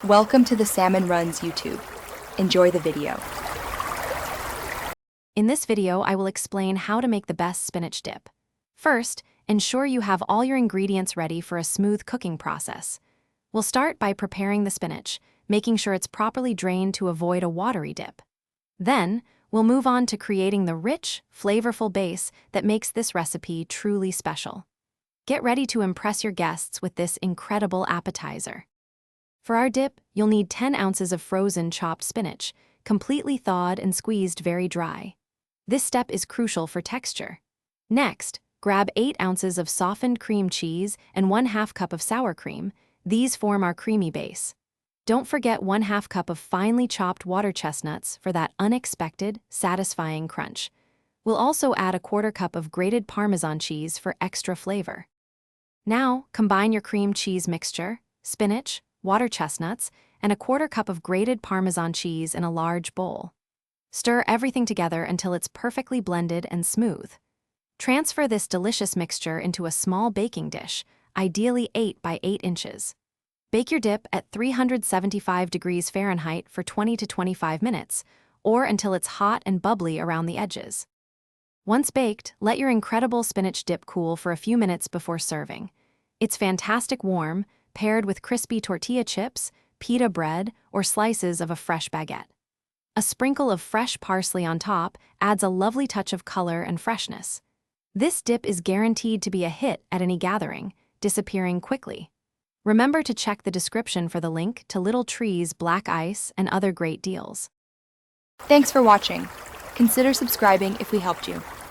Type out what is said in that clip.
Welcome to the Salmon Runs YouTube. Enjoy the video. In this video, I will explain how to make the best spinach dip. First, ensure you have all your ingredients ready for a smooth cooking process. We'll start by preparing the spinach, making sure it's properly drained to avoid a watery dip. Then, we'll move on to creating the rich, flavorful base that makes this recipe truly special. Get ready to impress your guests with this incredible appetizer. For our dip, you'll need 10 ounces of frozen chopped spinach, completely thawed and squeezed very dry. This step is crucial for texture. Next, grab 8 ounces of softened cream cheese and 1/2 cup of sour cream. These form our creamy base. Don't forget 1/2 cup of finely chopped water chestnuts for that unexpected, satisfying crunch. We'll also add a 1/4 cup of grated Parmesan cheese for extra flavor. Now, combine your cream cheese mixture, spinach, water chestnuts, and a 1/4 cup of grated Parmesan cheese in a large bowl. Stir everything together until it's perfectly blended and smooth. Transfer this delicious mixture into a small baking dish, ideally 8 by 8 inches. Bake your dip at 375 degrees Fahrenheit for 20 to 25 minutes, or until it's hot and bubbly around the edges. Once baked, let your incredible spinach dip cool for a few minutes before serving. It's fantastic warm, paired with crispy tortilla chips, pita bread, or slices of a fresh baguette. A sprinkle of fresh parsley on top adds a lovely touch of color and freshness. This dip is guaranteed to be a hit at any gathering, disappearing quickly. Remember to check the description for the link to Little Tree's black ice and other great deals. Thanks for watching. Consider subscribing if we helped you.